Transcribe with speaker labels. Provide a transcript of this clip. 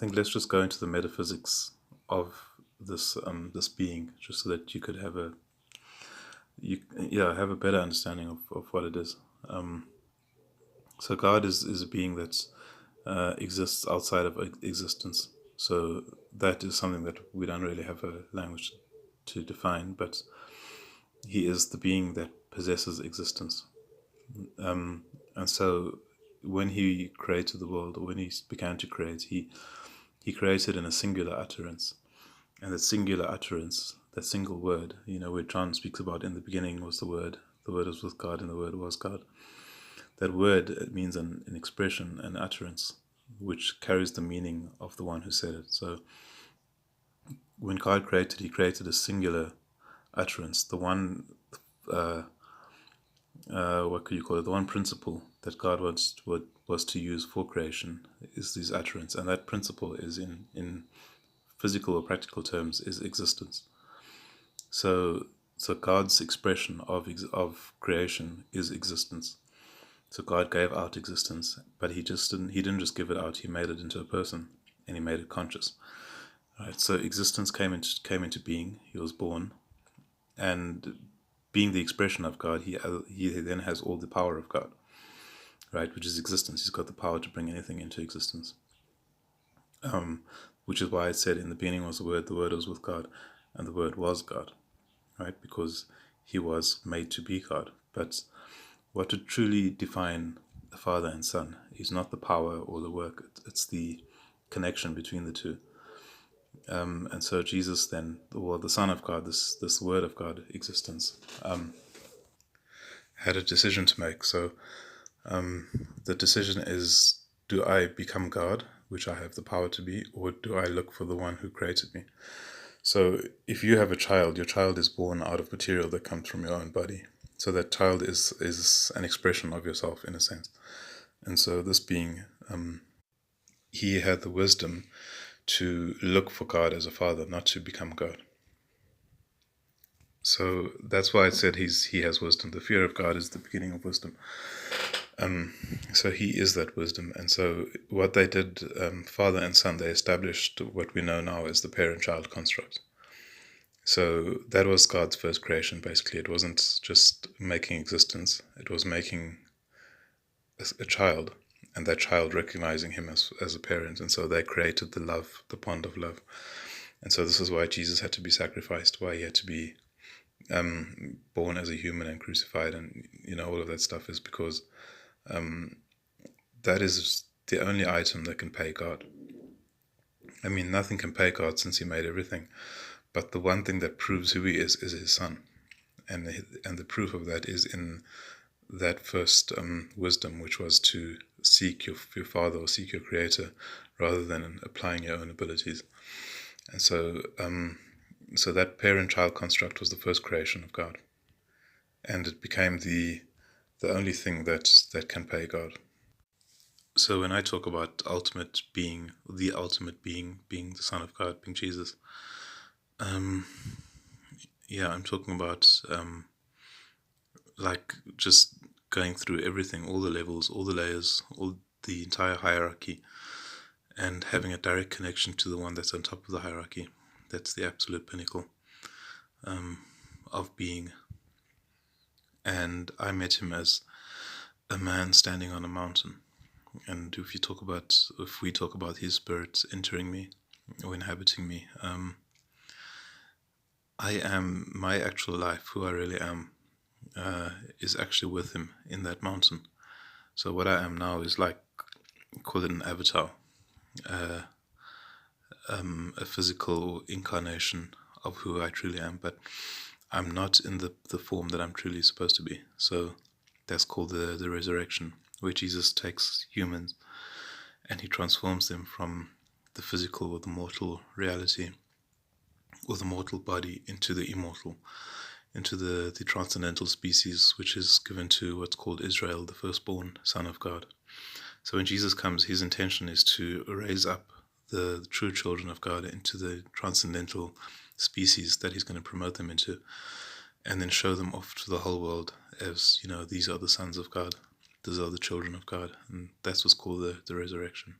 Speaker 1: think let's just go into the metaphysics of this being, just so that you could have a better understanding of what it is. So God is a being that exists outside of existence. So that is something that we don't really have a language to define, but He is the being that possesses existence. And so when He created the world, or when He began to create, He created in a singular utterance. And that singular utterance, that single word, where John speaks about in the beginning was the Word was with God, and the Word was God. That word, it means an expression, an utterance, which carries the meaning of the one who said it. So when God created, He created a singular utterance. The one, what could you call it? The one principle that God was to use for creation is this utterance, and that principle is in physical or practical terms is existence. So God's expression of creation is existence. So God gave out existence, but He didn't just give it out. He made it into a person, and He made it conscious. Right. So existence came into being. He was born, and being the expression of God, he then has all the power of God, right? Which is existence. He's got the power to bring anything into existence. Which is why it said in the beginning was the Word was with God, and the Word was God, right? Because He was made to be God. But what would truly define the Father and Son is not the power or the work, it's the connection between the two. And so Jesus then, the Son of God, this Word of God, existence, had a decision to make. So the decision is, do I become God, which I have the power to be, or do I look for the one who created me? So if you have a child, your child is born out of material that comes from your own body. So that child is an expression of yourself, in a sense. And so this being, he had the wisdom to look for God as a father, not to become God. So that's why I said he has wisdom. The fear of God is the beginning of wisdom. So He is that wisdom. And so what they did, father and son, they established what we know now as the parent-child construct. So that was God's first creation, basically. It wasn't just making existence. It was making a child, and that child recognizing Him as a parent. And so they created the love, the bond of love. And so this is why Jesus had to be sacrificed, why He had to be born as a human and crucified, and all of that stuff is because that is the only item that can pay God. I mean, nothing can pay God since He made everything, but the one thing that proves who He is His Son, and the proof of that is in that first wisdom, which was to seek your Father or seek your Creator rather than applying your own abilities. And so that parent-child construct was the first creation of God, and it became the only thing that can pay God. So when I talk about ultimate being, the ultimate being the Son of God, being Jesus, I'm talking about like just going through everything, all the levels, all the layers, all the entire hierarchy, and having a direct connection to the one that's on top of the hierarchy. That's the absolute pinnacle of being. And I met Him as a man standing on a mountain. And if we talk about His Spirit entering me or inhabiting me, I am, my actual life, who I really am, is actually with Him in that mountain. So what I am now is like, call it an avatar, a physical incarnation of who I truly am, but I'm not in the form that I'm truly supposed to be. So that's called the resurrection, where Jesus takes humans and He transforms them from the physical or the mortal reality or the mortal body into the immortal, into the transcendental species, which is given to what's called Israel, the firstborn son of God. So when Jesus comes, His intention is to raise up the true children of God into the transcendental species that He's going to promote them into, and then show them off to the whole world as, these are the sons of God, these are the children of God, and that's what's called the resurrection.